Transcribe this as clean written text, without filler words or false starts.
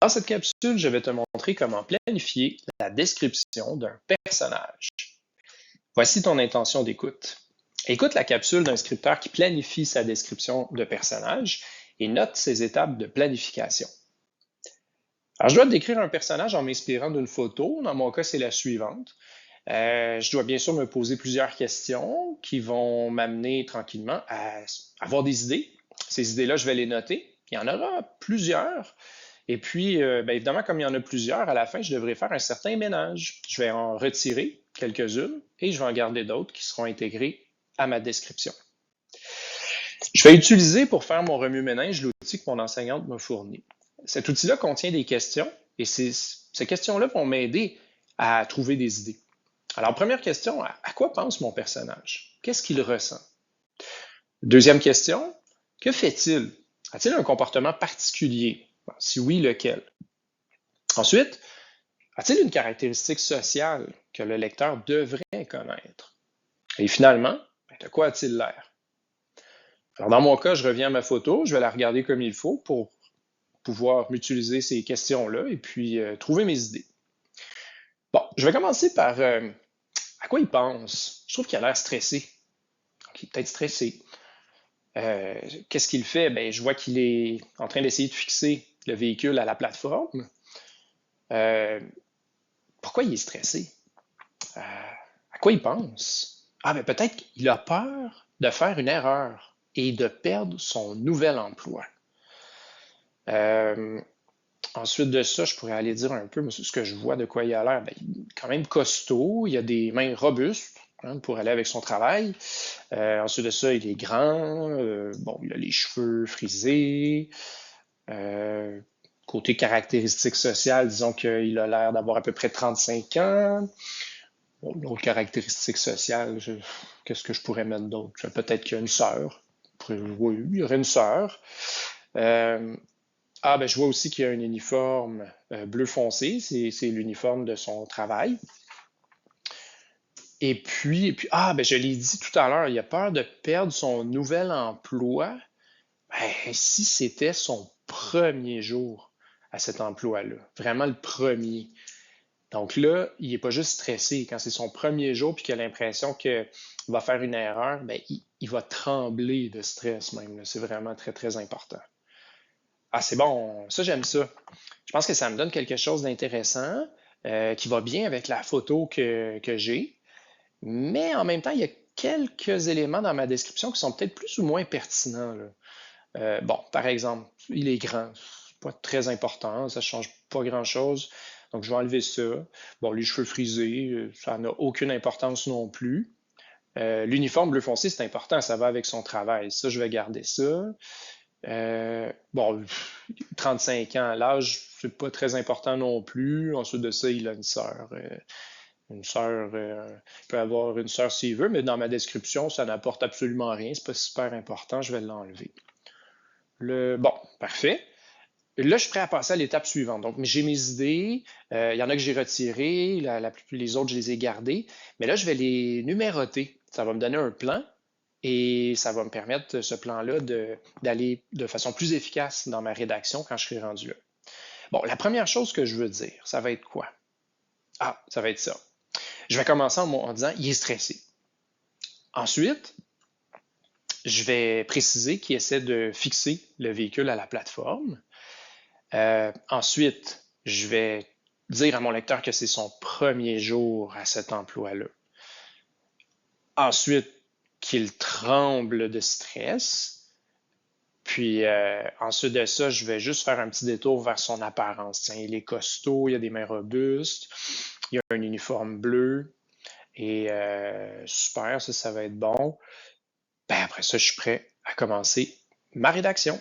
Dans cette capsule, je vais te montrer comment planifier la description d'un personnage. Voici ton intention d'écoute. Écoute la capsule d'un scripteur qui planifie sa description de personnage et note ses étapes de planification. Alors, je dois décrire un personnage en m'inspirant d'une photo. Dans mon cas, c'est la suivante. Je dois bien sûr me poser plusieurs questions qui vont m'amener tranquillement à avoir des idées. Ces idées-là, je vais les noter. Il y en aura plusieurs. Et puis, évidemment, comme il y en a plusieurs, à la fin, je devrais faire un certain ménage. Je vais en retirer quelques-unes et je vais en garder d'autres qui seront intégrées à ma description. Je vais utiliser pour faire mon remue-ménage l'outil que mon enseignante m'a fourni. Cet outil-là contient des questions et ces questions-là vont m'aider à trouver des idées. Alors, première question, à quoi pense mon personnage? Qu'est-ce qu'il ressent? Deuxième question, que fait-il? A-t-il un comportement particulier? Si oui, lequel? Ensuite, a-t-il une caractéristique sociale que le lecteur devrait connaître? Et finalement, de quoi a-t-il l'air? Alors, dans mon cas, je reviens à ma photo, je vais la regarder comme il faut pour pouvoir m'utiliser ces questions-là et puis trouver mes idées. Bon, je vais commencer par à quoi il pense? Je trouve qu'il a l'air stressé. Donc, il est peut-être stressé. Qu'est-ce qu'il fait? Ben, je vois qu'il est en train d'essayer de fixer le véhicule à la plateforme. Pourquoi il est stressé? À quoi il pense? Ah, ben peut-être qu'il a peur de faire une erreur et de perdre son nouvel emploi. Ensuite de ça, je pourrais aller dire un peu ce que je vois de quoi il a l'air. Ben, il est quand même costaud, il a des mains robustes pour aller avec son travail. Ensuite de ça, il est grand, il a les cheveux frisés. Côté caractéristiques sociales, disons qu'il a l'air d'avoir à peu près 35 ans. Bon, l'autre caractéristique sociale, qu'est-ce que je pourrais mettre d'autre? Peut-être qu'il y a une sœur. Oui, il y aurait une sœur. Je vois aussi qu'il y a un uniforme bleu foncé. C'est l'uniforme de son travail. Et puis, je l'ai dit tout à l'heure, il a peur de perdre son nouvel emploi. Ben, si c'était son premier jour à cet emploi-là, vraiment le premier. Donc là, il n'est pas juste stressé. Quand c'est son premier jour puis qu'il a l'impression qu'il va faire une erreur, ben, il va trembler de stress même. C'est vraiment très, très important. Ah, c'est bon, ça j'aime ça. Je pense que ça me donne quelque chose d'intéressant qui va bien avec la photo que j'ai. Mais en même temps, il y a quelques éléments dans ma description qui sont peut-être plus ou moins pertinents, là. Par exemple, il est grand. C'est pas très important, ça change pas grand-chose. Donc, je vais enlever ça. Bon, les cheveux frisés, ça n'a aucune importance non plus. L'uniforme bleu foncé, c'est important, ça va avec son travail. Ça, je vais garder ça. 35 ans, l'âge, c'est pas très important non plus. Ensuite de ça, il a une sœur. Une sœur, il peut avoir une sœur s'il veut, mais dans ma description, ça n'apporte absolument rien. C'est pas super important, je vais l'enlever. Bon, parfait. Là, je suis prêt à passer à l'étape suivante. Donc, j'ai mes idées. Il y en a que j'ai retirées. Les autres, je les ai gardées. Mais là, je vais les numéroter. Ça va me donner un plan et ça va me permettre, ce plan-là, d'aller de façon plus efficace dans ma rédaction quand je serai rendu là. Bon, la première chose que je veux dire, ça va être quoi? Ah, ça va être ça. Je vais commencer en disant, il est stressé. Ensuite, je vais préciser qu'il essaie de fixer le véhicule à la plateforme. Ensuite, je vais dire à mon lecteur que c'est son premier jour à cet emploi-là. Ensuite, qu'il tremble de stress. Puis ensuite de ça, je vais juste faire un petit détour vers son apparence. Tiens, il est costaud, il a des mains robustes, il a un uniforme bleu. Et super, ça va être bon. Ben, après ça, je suis prêt à commencer ma rédaction.